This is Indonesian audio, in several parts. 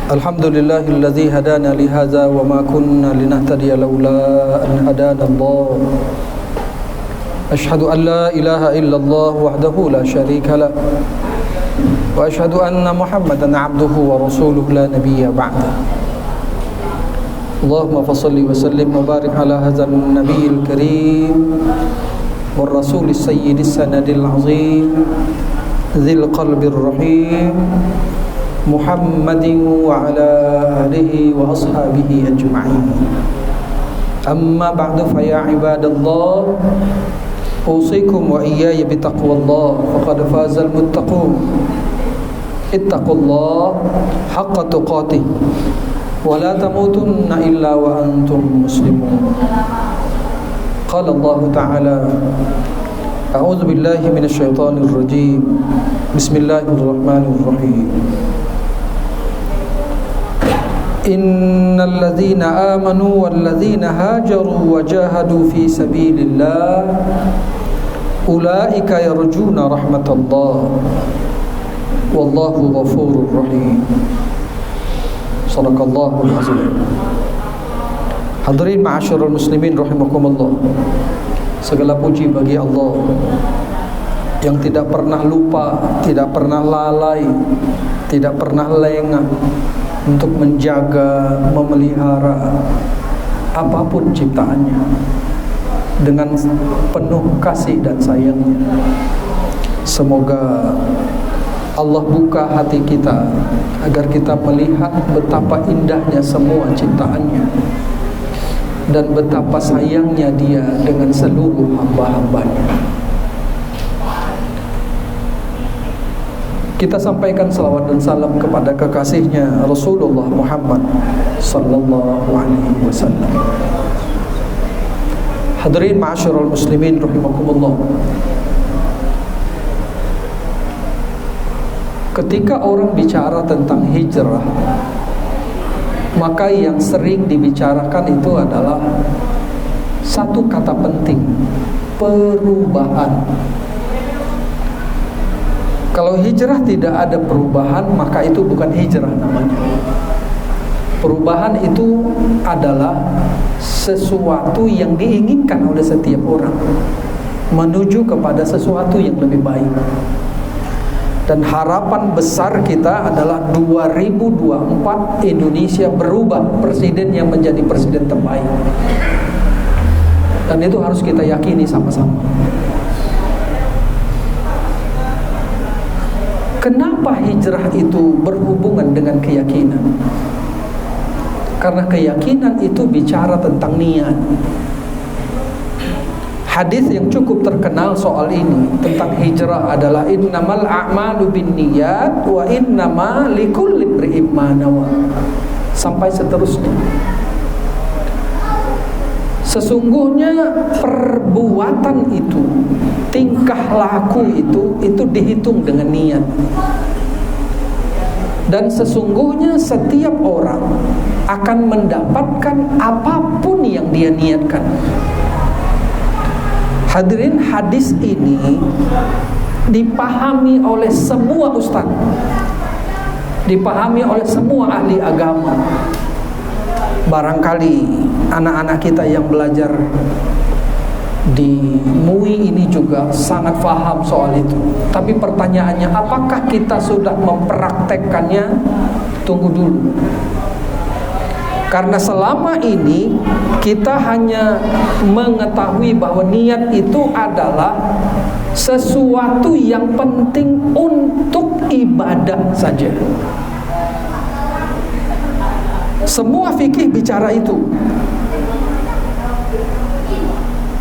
Alhamdulillahilladzi hadana li hadza wa ma kunna linahtadiya laula an hadana Allah. Asyhadu an la ilaha illallah wahdahu la syarika lah wa asyhadu anna Muhammadan 'abduhu wa rasuluhu la nabiyya ba'da. Allahumma fashalli wa sallim wa barik ala hadzal nabiyil karim war rasulis sayyidis sanadil azim dzil qalbir rahim Muhammadin wa ala alihi wa ashabihi ajma'in. Amma ba'du fa ya ibadallah, usikum wa iyaya bitaqwallah faqad fazal muttaqun. Ittaqullah haqqa tuqatih wa la tamutunna illa wa antum muslimun. Qala Allah Ta'ala, a'udzu billahi minasy syaithanir rajim. Bismillahirrahmanirrahim. Innal ladzina amanu wal ladzina hajaru wa jahadu fi sabilillah ulaika yarjuna rahmatallah wallahu ghafurur rahim. Shadaqallahul azim. Hadirin ma'asyiral muslimin rahimakumullah. Segala puji bagi Allah yang tidak pernah lupa, tidak pernah lalai, tidak pernah lengah untuk menjaga, memelihara apapun ciptaannya dengan penuh kasih dan sayangnya. Semoga Allah buka hati kita agar kita melihat betapa indahnya semua ciptaannya dan betapa sayangnya Dia dengan seluruh hamba-hambanya. Kita sampaikan salawat dan salam kepada kekasihnya Rasulullah Muhammad sallallahu alaihi wasallam. Hadirin ma'asyiral muslimin rahimakumullah. Ketika orang bicara tentang hijrah, maka yang sering dibicarakan itu adalah satu kata penting, perubahan. Kalau hijrah tidak ada perubahan, maka itu bukan hijrah namanya. Perubahan itu adalah sesuatu yang diinginkan oleh setiap orang menuju kepada sesuatu yang lebih baik. Dan harapan besar kita adalah 2024 Indonesia berubah, presiden yang menjadi presiden terbaik. Dan itu harus kita yakini sama-sama. Kenapa hijrah itu berhubungan dengan keyakinan? Karena keyakinan itu bicara tentang niat. Hadis yang cukup terkenal soal ini tentang hijrah adalah innamal a'malu binniyat wa innama likulli imri'in ma nawa, sampai seterusnya. Sesungguhnya perbuatan itu, tingkah laku itu dihitung dengan niat. Dan sesungguhnya setiap orang akan mendapatkan apapun yang dia niatkan. Hadirin, hadis ini dipahami oleh semua ustaz, dipahami oleh semua ahli agama. Barangkali anak-anak kita yang belajar di MUI ini juga sangat paham soal itu. Tapi pertanyaannya, apakah kita sudah mempraktekkannya? Tunggu dulu. Karena selama ini kita hanya mengetahui bahwa niat itu adalah sesuatu yang penting untuk ibadah saja. Semua fikih bicara itu.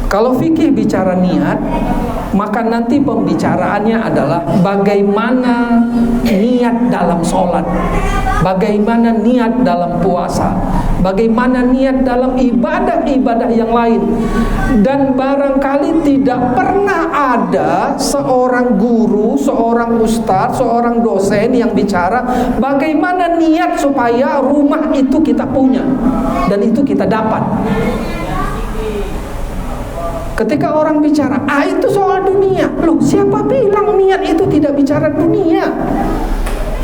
Kalau fikih bicara niat, maka nanti pembicaraannya adalah bagaimana niat dalam sholat, bagaimana niat dalam puasa, bagaimana niat dalam ibadah-ibadah yang lain. Dan barangkali tidak pernah ada seorang guru, seorang ustadz, seorang dosen yang bicara bagaimana niat supaya rumah itu kita punya dan itu kita dapat. Ketika orang bicara, itu soal dunia. Loh, siapa bilang niat itu tidak bicara dunia?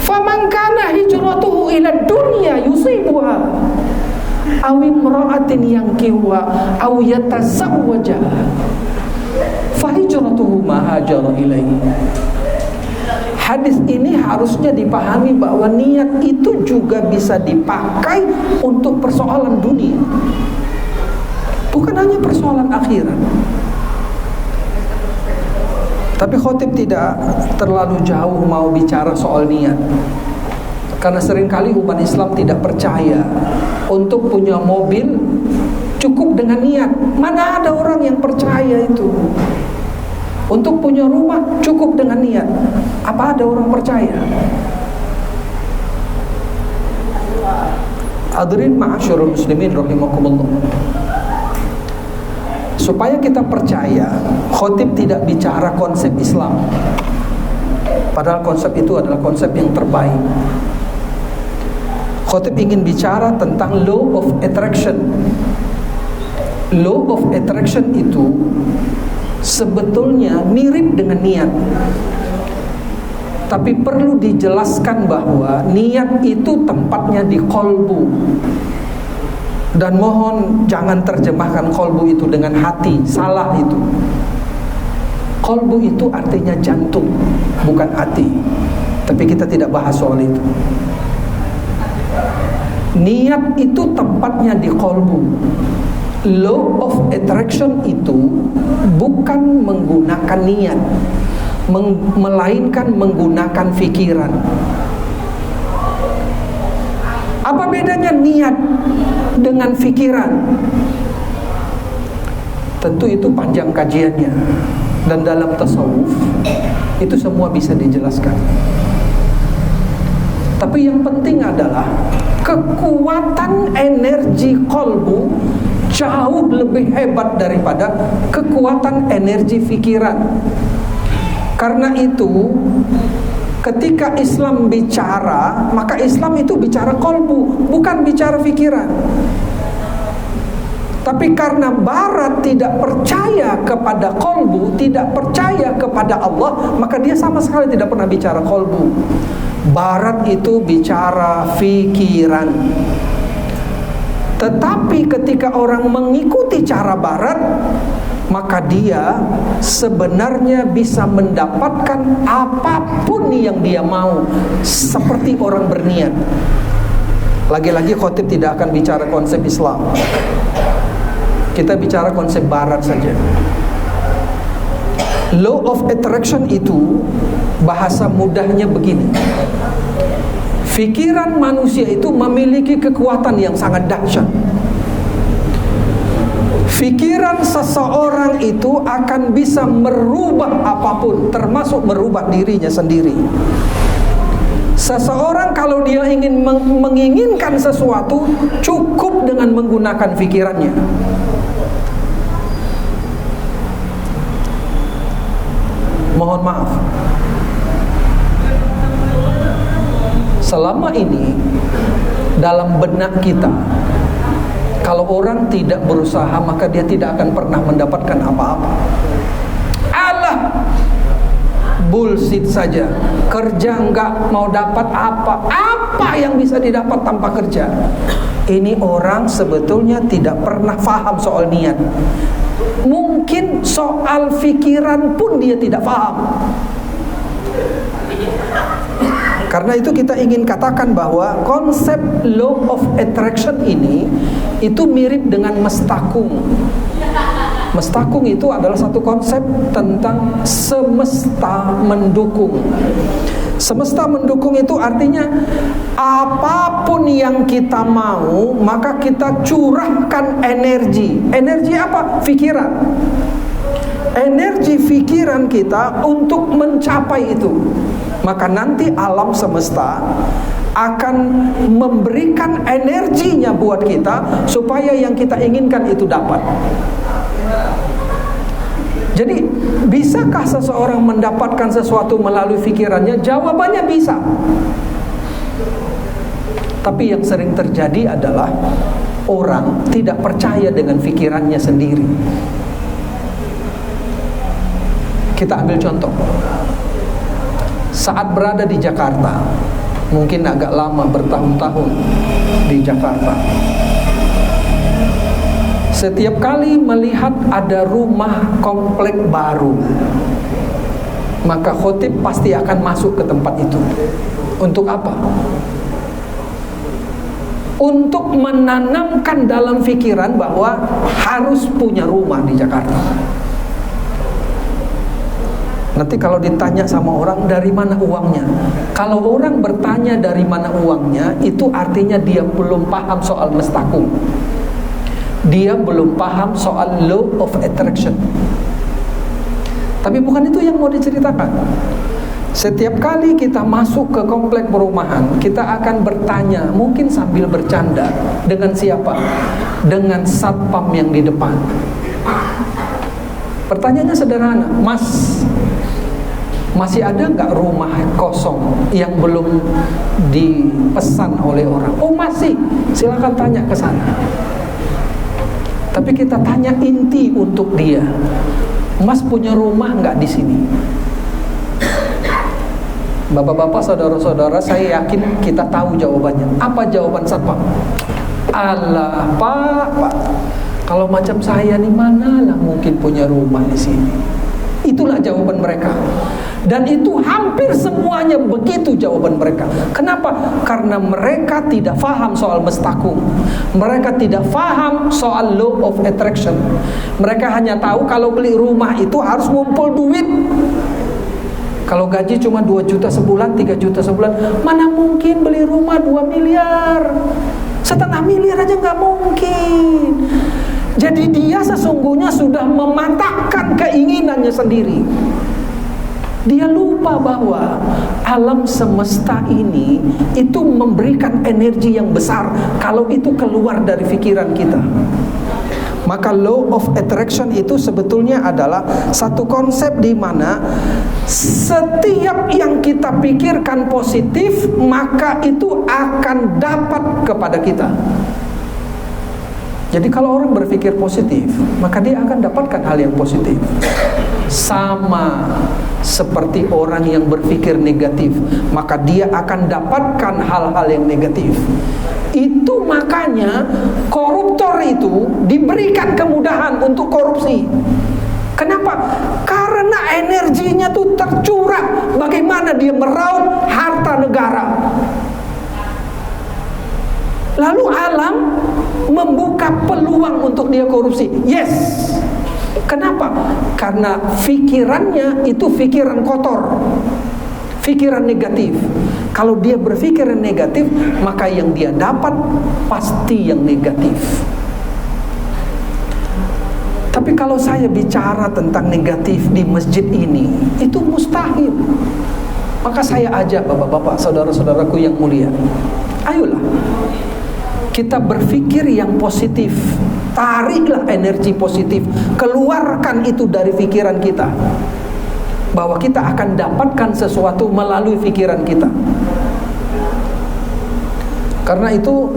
Faman kana hijratuhu ila dunya yusibuha aw imra'atin yankihuha aw yatazawwaja fa hijratuhu ma hajara ilaihi. Hadis ini harusnya dipahami bahwa niat itu juga bisa dipakai untuk persoalan dunia, bukan hanya persoalan akhirat. Tapi khotib tidak terlalu jauh mau bicara soal niat, karena seringkali umat Islam tidak percaya untuk punya mobil cukup dengan niat. Mana ada orang yang percaya itu? Untuk punya rumah cukup dengan niat. Apa ada orang percaya? Hadirin ma'asyiral muslimin rahimakumullah. Supaya kita percaya, khotib tidak bicara konsep Islam, padahal konsep itu adalah konsep yang terbaik. Khotib ingin bicara tentang law of attraction. Law of attraction itu sebetulnya mirip dengan niat, tapi perlu dijelaskan bahwa niat itu tempatnya di qalbu. Dan mohon jangan terjemahkan qalbu itu dengan hati, salah itu. Qalbu itu artinya jantung, bukan hati. Tapi kita tidak bahas soal itu. Niat itu tempatnya di qalbu. Law of attraction itu bukan menggunakan niat, melainkan menggunakan pikiran. Apa bedanya niat dengan pikiran? Tentu itu panjang kajiannya, dan dalam tasawuf itu semua bisa dijelaskan. Tapi yang penting adalah kekuatan energi qalbu jauh lebih hebat daripada kekuatan energi pikiran. Karena itu ketika Islam bicara, maka Islam itu bicara qalbu, bukan bicara pikiran. Tapi karena Barat tidak percaya kepada qalbu, tidak percaya kepada Allah, maka dia sama sekali tidak pernah bicara qalbu. Barat itu bicara pikiran. Tetapi ketika orang mengikuti cara Barat, maka dia sebenarnya bisa mendapatkan apapun yang dia mau, seperti orang berniat. Lagi-lagi khotib tidak akan bicara konsep Islam. Kita bicara konsep Barat saja. Law of attraction itu bahasa mudahnya begini. Pikiran manusia itu memiliki kekuatan yang sangat dahsyat. Pikiran seseorang itu akan bisa merubah apapun, termasuk merubah dirinya sendiri. Seseorang kalau dia ingin menginginkan sesuatu, cukup dengan menggunakan pikirannya. Mohon maaf, selama ini dalam benak kita, kalau orang tidak berusaha maka dia tidak akan pernah mendapatkan apa-apa. Alah, bullshit saja. Kerja enggak mau dapat apa? Apa yang bisa didapat tanpa kerja? Ini orang sebetulnya tidak pernah paham soal niat. Mungkin soal pikiran pun dia tidak paham. Karena itu kita ingin katakan bahwa konsep law of attraction ini itu mirip dengan mestakung. Mestakung itu adalah satu konsep tentang semesta mendukung. Semesta mendukung itu artinya apapun yang kita mau, maka kita curahkan energi. Energi apa? Pikiran. Energi pikiran kita untuk mencapai itu. Maka nanti alam semesta akan memberikan energinya buat kita supaya yang kita inginkan itu dapat. Jadi, bisakah seseorang mendapatkan sesuatu melalui pikirannya? Jawabannya bisa. Tapi yang sering terjadi adalah orang tidak percaya dengan pikirannya sendiri. Kita ambil contoh. Saat berada di Jakarta, mungkin agak lama, bertahun-tahun di Jakarta, setiap kali melihat ada rumah komplek baru, maka khotib pasti akan masuk ke tempat itu. Untuk apa? Untuk menanamkan dalam pikiran bahwa harus punya rumah di Jakarta. Nanti kalau ditanya sama orang, dari mana uangnya? Kalau orang bertanya dari mana uangnya, itu artinya dia belum paham soal mustaqim. Dia belum paham soal law of attraction. Tapi bukan itu yang mau diceritakan. Setiap kali kita masuk ke komplek perumahan, kita akan bertanya, mungkin sambil bercanda, dengan siapa? Dengan satpam yang di depan. Pertanyaannya sederhana, Mas, masih ada nggak rumah kosong yang belum dipesan oleh orang? Oh masih, silakan tanya ke sana. Tapi kita tanya inti untuk dia, Mas punya rumah nggak di sini? Bapak-bapak, saudara-saudara, saya yakin kita tahu jawabannya. Apa jawaban satpam? Alah pak, kalau macam saya nih manalah mungkin punya rumah di sini. Itulah jawaban mereka. Dan itu hampir semuanya begitu jawaban mereka. Kenapa? Karena mereka tidak faham soal mustaqim. Mereka tidak faham soal law of attraction. Mereka hanya tahu kalau beli rumah itu harus ngumpul duit. Kalau gaji cuma 2 juta sebulan, 3 juta sebulan, mana mungkin beli rumah 2 miliar? Setengah miliar aja nggak mungkin. Jadi dia sesungguhnya sudah mematahkan keinginannya sendiri. Dia lupa bahwa alam semesta ini itu memberikan energi yang besar kalau itu keluar dari pikiran kita. Maka law of attraction itu sebetulnya adalah satu konsep di mana setiap yang kita pikirkan positif, maka itu akan dapat kepada kita. Jadi kalau orang berpikir positif, maka dia akan dapatkan hal yang positif. Sama seperti orang yang berpikir negatif, maka dia akan dapatkan hal-hal yang negatif. Itu makanya koruptor itu diberikan kemudahan untuk korupsi. Kenapa? Karena energinya tuh tercurah. Bagaimana dia meraup harta negara. Lalu alam membuka peluang untuk dia korupsi. Yes. Kenapa? Karena pikirannya itu pikiran kotor, pikiran negatif. Kalau dia berpikiran negatif, maka yang dia dapat pasti yang negatif. Tapi kalau saya bicara tentang negatif di masjid ini, itu mustahil. Maka saya ajak bapak-bapak, saudara-saudaraku yang mulia, ayolah kita berpikir yang positif. Tariklah energi positif, keluarkan itu dari pikiran kita, bahwa kita akan dapatkan sesuatu melalui pikiran kita. Karena itu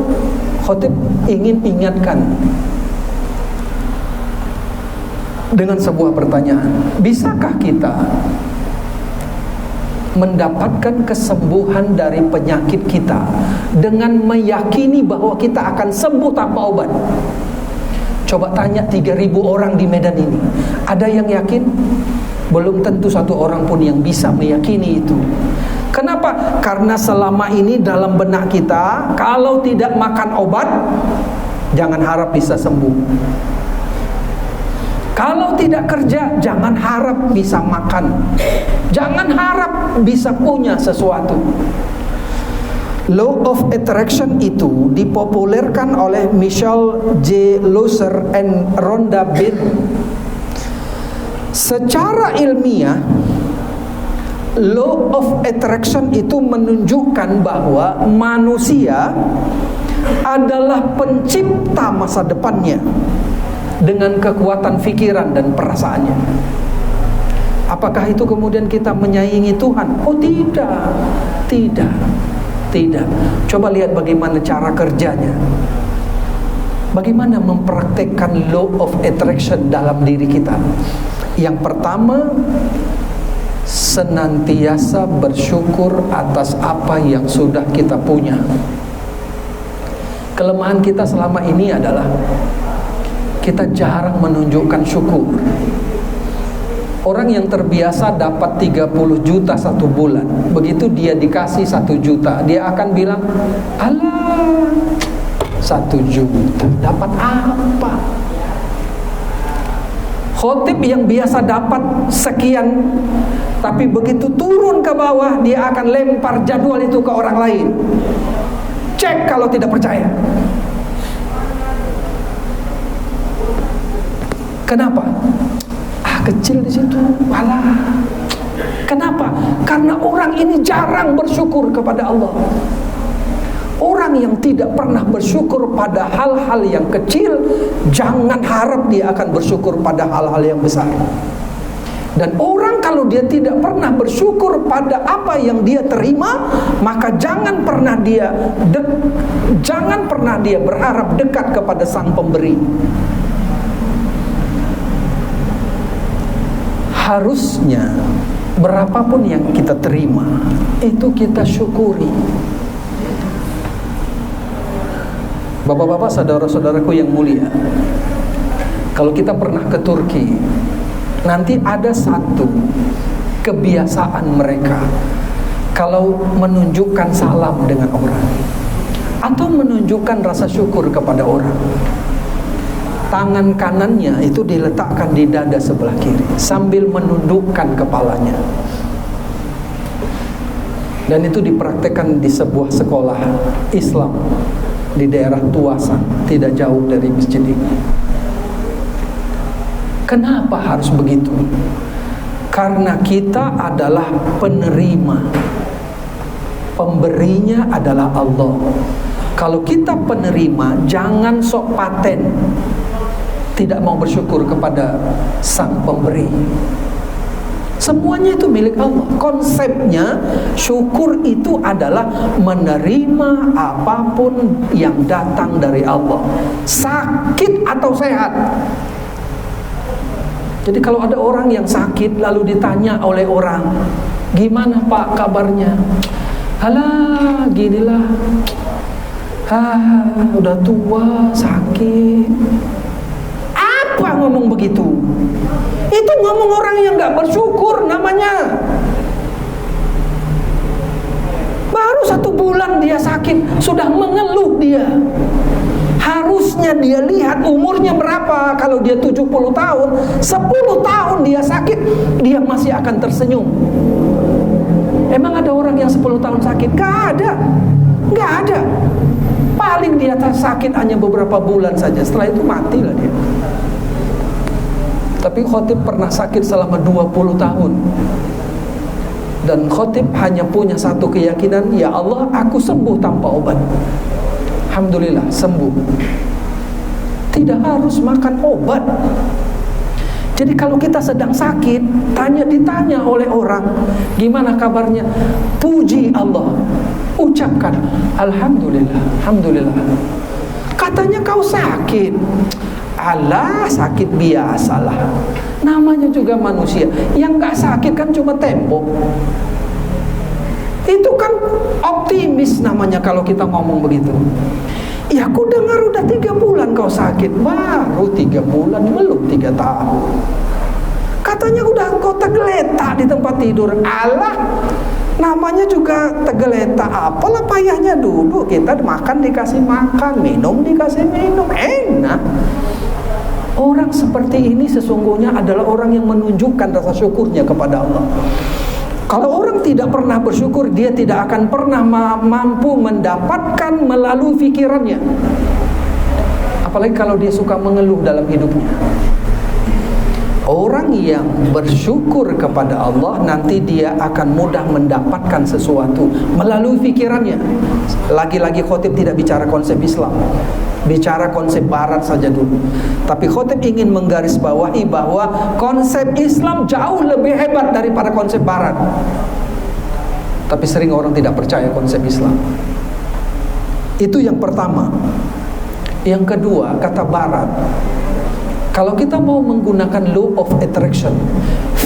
khotib ingin ingatkan dengan sebuah pertanyaan. Bisakah kita mendapatkan kesembuhan dari penyakit kita dengan meyakini bahwa kita akan sembuh tanpa obat? Coba tanya 3.000 orang di Medan ini, ada yang yakin? Belum tentu satu orang pun yang bisa meyakini itu. Kenapa? Karena selama ini dalam benak kita, kalau tidak makan obat, jangan harap bisa sembuh. Kalau tidak kerja, jangan harap bisa makan. Jangan harap bisa punya sesuatu. Law of attraction itu dipopulerkan oleh Michelle J. Loser and Rhonda Byrne. Secara ilmiah, law of attraction itu menunjukkan bahwa manusia adalah pencipta masa depannya dengan kekuatan pikiran dan perasaannya. Apakah itu kemudian kita menyaingi Tuhan? Oh tidak, tidak. Tidak. Coba lihat bagaimana cara kerjanya. Bagaimana mempraktekkan law of attraction dalam diri kita. Yang pertama, senantiasa bersyukur atas apa yang sudah kita punya. Kelemahan kita selama ini adalah kita jarang menunjukkan syukur. Orang yang terbiasa dapat 30 juta satu bulan, begitu dia dikasih 1 juta, dia akan bilang, alah 1 juta, dapat apa? Khotib yang biasa dapat sekian, tapi begitu turun ke bawah, dia akan lempar jadwal itu ke orang lain. Cek kalau tidak percaya. Kenapa? Kecil di situ, walah. Kenapa? Karena orang ini jarang bersyukur kepada Allah. Orang yang tidak pernah bersyukur pada hal-hal yang kecil, jangan harap dia akan bersyukur pada hal-hal yang besar. Dan orang kalau dia tidak pernah bersyukur pada apa yang dia terima, maka jangan pernah dia berharap dekat kepada Sang Pemberi. Harusnya berapapun yang kita terima, itu kita syukuri. Bapak-bapak, saudara-saudaraku yang mulia, kalau kita pernah ke Turki, nanti ada satu kebiasaan mereka, kalau menunjukkan salam dengan orang atau menunjukkan rasa syukur kepada orang, tangan kanannya itu diletakkan di dada sebelah kiri sambil menundukkan kepalanya. Dan itu dipraktekkan di sebuah sekolah Islam di daerah Tuasan, tidak jauh dari masjid ini. Kenapa harus begitu? Karena kita adalah penerima, pemberinya adalah Allah. Kalau kita penerima, jangan sok paten tidak mau bersyukur kepada Sang Pemberi. Semuanya itu milik Allah. Konsepnya syukur itu adalah menerima apapun yang datang dari Allah, sakit atau sehat. Jadi kalau ada orang yang sakit lalu ditanya oleh orang, gimana Pak kabarnya? Alah ginilah, udah tua sakit. Apa ngomong begitu? Itu ngomong orang yang gak bersyukur namanya. Baru 1 bulan dia sakit, sudah mengeluh dia. Harusnya dia lihat umurnya berapa. Kalau dia 70 tahun, 10 tahun dia sakit, dia masih akan tersenyum. Emang ada orang yang 10 tahun sakit? Gak ada. Gak ada. Paling dia sakit hanya beberapa bulan saja, setelah itu matilah dia. Tapi khotib pernah sakit selama 20 tahun. Dan khotib hanya punya satu keyakinan, ya Allah, aku sembuh tanpa obat. Alhamdulillah, sembuh. Tidak harus makan obat. Jadi kalau kita sedang sakit, ditanya oleh orang, gimana kabarnya? Puji Allah. Ucapkan, Alhamdulillah, Alhamdulillah. Katanya kau sakit. Alah, sakit biasalah. Namanya juga manusia. Yang gak sakit kan cuma tembok. Itu kan optimis namanya kalau kita ngomong begitu. Ya aku dengar udah 3 bulan kau sakit. Baru 3 bulan, belum 3 tahun. Katanya udah kau tergeletak di tempat tidur. Alah, namanya juga tergeletak. Apalah payahnya dulu. Kita makan dikasih makan, minum dikasih minum. Enak. Orang seperti ini sesungguhnya adalah orang yang menunjukkan rasa syukurnya kepada Allah. Kalau orang tidak pernah bersyukur, dia tidak akan pernah mampu mendapatkan melalui pikirannya. Apalagi kalau dia suka mengeluh dalam hidupnya. Orang yang bersyukur kepada Allah, nanti dia akan mudah mendapatkan sesuatu melalui pikirannya. Lagi-lagi khotib tidak bicara konsep Islam, bicara konsep barat saja dulu. Tapi khotib ingin menggarisbawahi bahwa konsep Islam jauh lebih hebat daripada konsep barat. Tapi sering orang tidak percaya konsep Islam. Itu yang pertama. Yang kedua, kata barat, Kalau kita mau menggunakan law of attraction,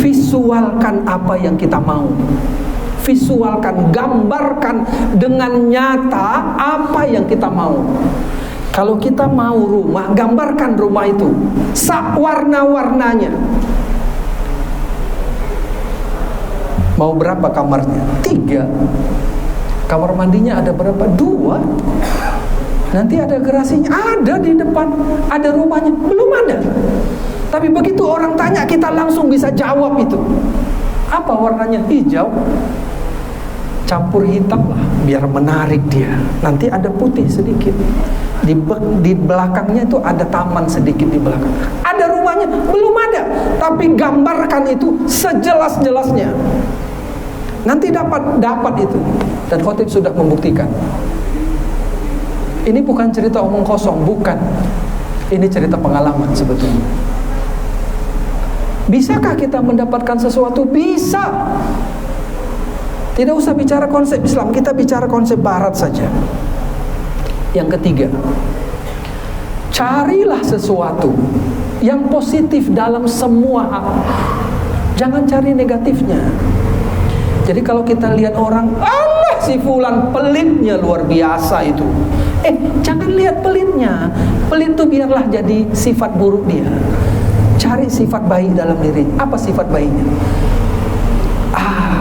visualkan apa yang kita mau. Visualkan, gambarkan dengan nyata apa yang kita mau. Kalau kita mau rumah, gambarkan rumah itu warna-warnanya. Mau berapa kamarnya? 3. Kamar mandinya ada berapa? 2. Nanti ada garasinya, ada di depan, ada rumahnya, belum ada. Tapi begitu orang tanya, kita langsung bisa jawab itu. Apa warnanya? Hijau. Campur hitam lah, biar menarik dia. Nanti ada putih sedikit. Di belakangnya itu ada taman sedikit di belakang. Ada rumahnya? Belum ada. Tapi gambarkan itu sejelas-jelasnya. Nanti dapat itu. Dan khotib sudah membuktikan. Ini bukan cerita omong kosong, bukan. Ini cerita pengalaman sebetulnya. Bisakah kita mendapatkan sesuatu? Bisa. Tidak usah bicara konsep Islam, kita bicara konsep Barat saja. Yang ketiga, carilah sesuatu yang positif dalam semua hal. Jangan cari negatifnya. Jadi kalau kita lihat orang, Allah si fulan pelitnya luar biasa itu. Jangan lihat pelitnya. Pelit itu biarlah jadi sifat buruk dia. Cari sifat baik dalam diri. Apa sifat baiknya?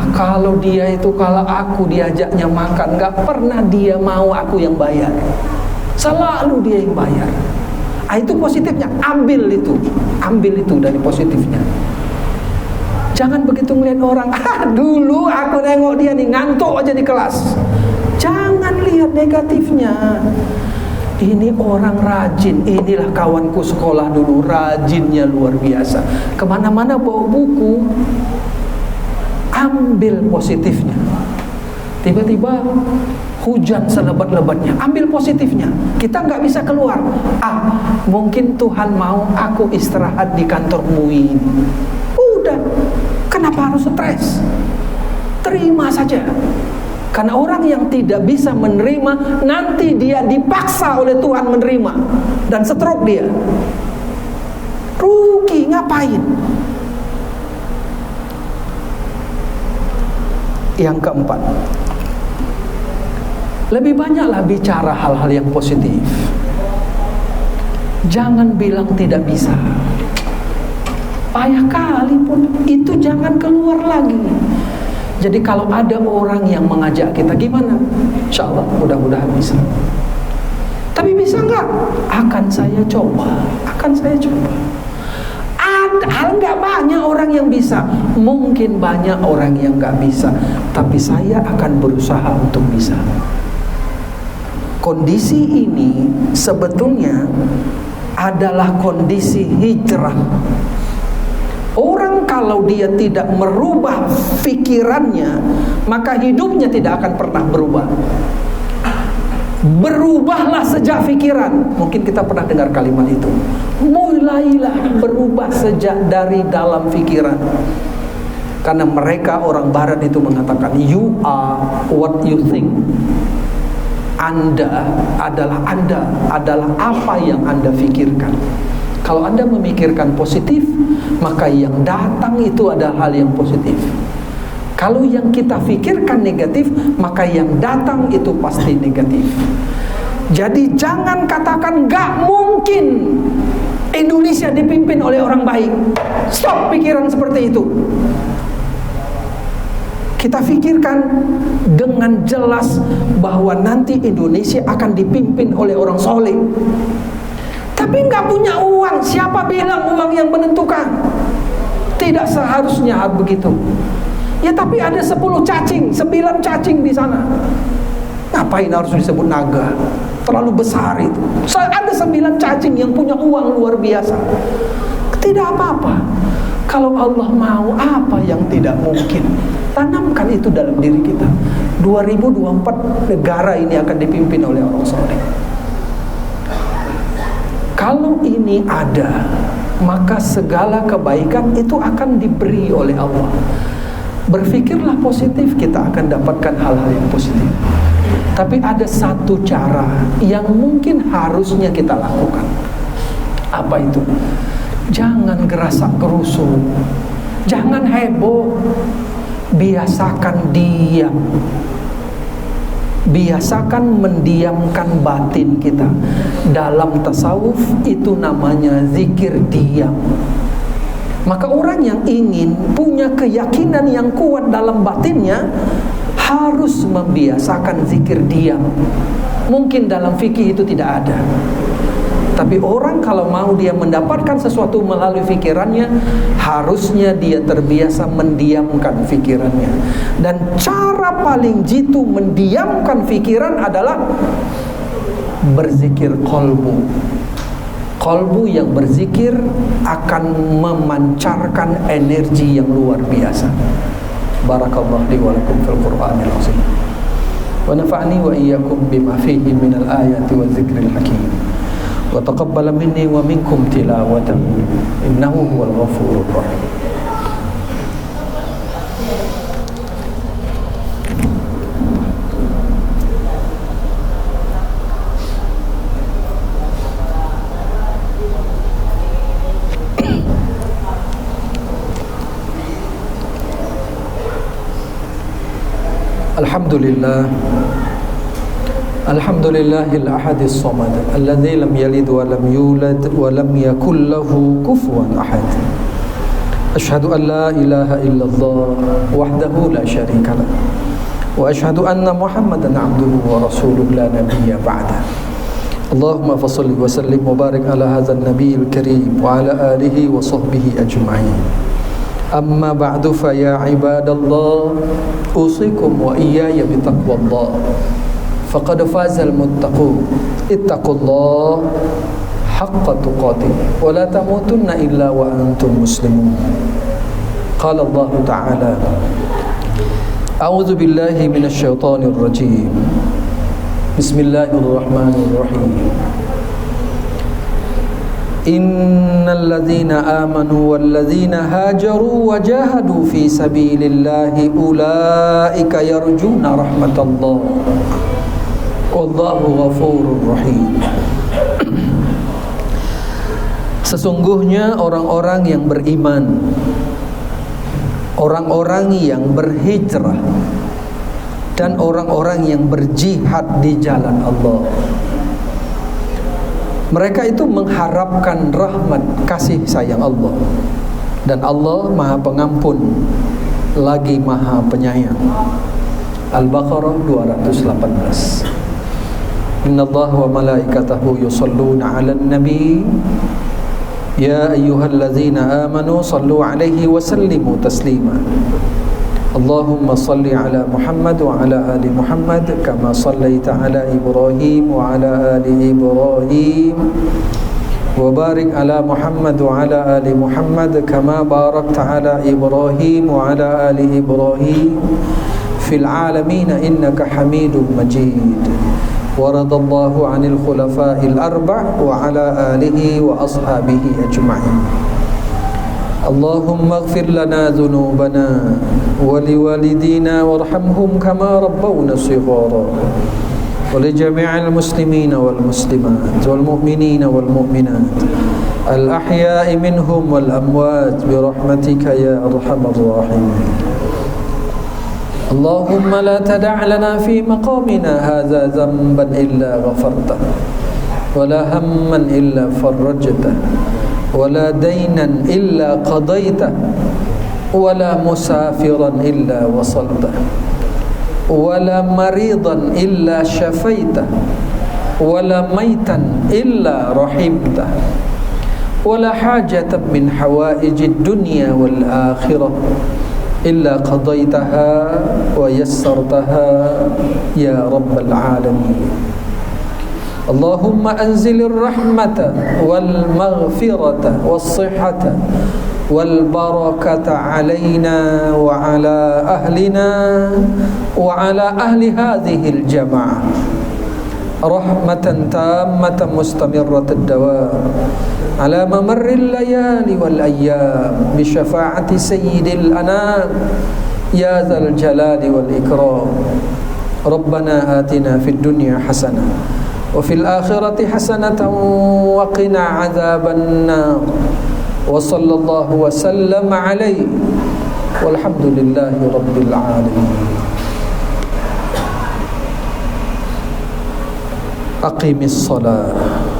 Kalau dia itu, kalau aku diajaknya makan, gak pernah dia mau aku yang bayar. Selalu dia yang bayar. Itu positifnya. Ambil itu dari positifnya. Jangan begitu ngeliat orang, dulu aku nengok dia nih ngantuk aja di kelas. Jangan lihat negatifnya. Ini orang rajin, inilah kawanku sekolah dulu, rajinnya luar biasa. Kemana-mana bawa buku. Ambil positifnya. Tiba-tiba hujan selebat-lebatnya, ambil positifnya. Kita nggak bisa keluar. Mungkin Tuhan mau aku istirahat di kantormu ini. Udah, kenapa harus stres? Terima saja. Karena orang yang tidak bisa menerima, nanti dia dipaksa oleh Tuhan menerima dan stroke dia. Rugi, ngapain? Yang keempat, lebih banyaklah bicara hal-hal yang positif. Jangan bilang tidak bisa. Payah kali pun itu jangan keluar lagi. Jadi kalau ada orang yang mengajak kita, gimana? Insya Allah mudah-mudahan bisa. Tapi bisa nggak? Akan saya coba. Nggak banyak orang yang bisa. Mungkin banyak orang yang nggak bisa. Tapi saya akan berusaha untuk bisa. Kondisi ini sebetulnya adalah kondisi hijrah. Orang kalau dia tidak merubah pikirannya, maka hidupnya tidak akan pernah berubah. Berubahlah sejak pikiran. Mungkin kita pernah dengar kalimat itu. Mulailah berubah sejak dari dalam pikiran. Karena mereka orang Barat itu mengatakan, you are what you think. Anda adalah apa yang Anda pikirkan. Kalau Anda memikirkan positif, maka yang datang itu adalah hal yang positif. Kalau yang kita pikirkan negatif, maka yang datang itu pasti negatif. Jadi jangan katakan gak mungkin Indonesia dipimpin oleh orang baik. Stop pikiran seperti itu. Kita pikirkan dengan jelas bahwa nanti Indonesia akan dipimpin oleh orang soleh. Tapi gak punya uang. Siapa bilang uang yang menentukan? Tidak seharusnya begitu. Ya tapi ada 10 cacing, 9 cacing di sana. Ngapain harus disebut naga? Terlalu besar itu. Ada 9 cacing yang punya uang luar biasa. Tidak apa-apa. Kalau Allah mau, apa yang tidak mungkin? Tanamkan itu dalam diri kita. 2024 negara ini akan dipimpin oleh orang soleh. Kalau ini ada, maka segala kebaikan itu akan diberi oleh Allah. Berpikirlah positif, kita akan dapatkan hal-hal yang positif. Tapi ada satu cara yang mungkin harusnya kita lakukan. Apa itu? Jangan gerasak gerusu, jangan heboh. Biasakan diam. Biasakan mendiamkan batin kita. Dalam tasawuf itu namanya zikir diam. Maka orang yang ingin punya keyakinan yang kuat dalam batinnya harus membiasakan zikir diam. Mungkin dalam fikih itu tidak ada, tapi orang kalau mau dia mendapatkan sesuatu melalui fikirannya, harusnya dia terbiasa mendiamkan fikirannya. Dan cara paling jitu mendiamkan fikiran adalah berzikir qalbu. Qalbu yang berzikir akan memancarkan energi yang luar biasa. Barakallahu li wa lakum fil Qur'anil azim. Wa nafa'ni wa iyyakum bima fihi minal ayati wa dzikril hakim. Wa taqabbala minni wa minkum tilawatan innahu huwal ghafurur rahim. Alhamdulillah. Alhamdulillahil ahadis samad alladzi lam yalid wa lam yulad wa lam yakul lahu kufuwan ahad. Asyhadu an la ilaha illallah wahdahu la syarika lah. Wa asyhadu anna Muhammadan abduhu wa rasuluhu la nabiyya ba'da. Allahumma fashalli wa sallim wa barik ala hadzal nabiyil karim wa ala alihi wa sahbihi ajma'in. Amma ba'du fa ya ibadallah usikum wa iyaya bitaqwallah faqad fazal muttaqun ittaqullah haqqa tuqatih wa la tamutunna illa wa antum muslimun. Qala Allah ta'ala a'udzu billahi minasy syaithanir rajim. Bismillahirrahmanirrahim. Innal ladzina amanu wal ladzina hajaru wa jahadu fi sabilillahi ulaika yarjuna rahmatallah wallahu ghafurur rahim. Sesungguhnya orang-orang yang beriman, orang-orang yang berhijrah, dan orang-orang yang berjihad di jalan Allah, mereka itu mengharapkan rahmat kasih sayang Allah. Dan Allah Maha Pengampun lagi Maha Penyayang. Al-Baqarah 218. Innallaha wa malaikatahu yusalluna 'alan nabi ya ayyuhalladzina amanu sallu 'alaihi wa sallimu taslima. Allahumma salli ala Muhammad wa ala ali Muhammad kama sallaita ala Ibrahim wa ala ali Ibrahim wa barik ala Muhammad wa ala ali Muhammad kama barakta ala Ibrahim wa ala ali Ibrahim fil alamin innaka Hamidum Majid. Wa radallahu 'anil khulafa'il arba' wa ala alihi wa ashabihi ajma'in. Allahumma ighfir lana dhunubana wa liwalidina warhamhum kama rabbawna shighara wa li jami'il muslimina wal muslimat wal mu'minina wal mu'minat al ahya'i minhum wal amwat bi rahmatika ya arhamar rahimin. Allahumma la tada' lana fi maqamina hadha dhanban illa ghafartah wa la hamman illa farajtah ولا دينا إلا قضيته ولا مسافرا إلا وصلته ولا مريضا إلا شفيته ولا ميتا إلا رحمته ولا حاجة من حوائج الدنيا والآخرة إلا قضيتها ويسرتها يا رب العالمين. Allahumma anzilir rahmata wal maghfirata was sihhata wal barakata alaina wa ala ahlina wa ala ahli hadhihi al jamaah rahmatan tammatan mustamirratad dawam ala mamarril layali wal ayyam bi syafaati sayyidil anam ya dzal jalali wal ikram. Rabbana atina fid dunya hasanah wa fil akhirati hasanatan wa qina adzaban nar wa sallallahu wa sallam alaihi walhamdulillahi rabbil alamin. Aqimis salat.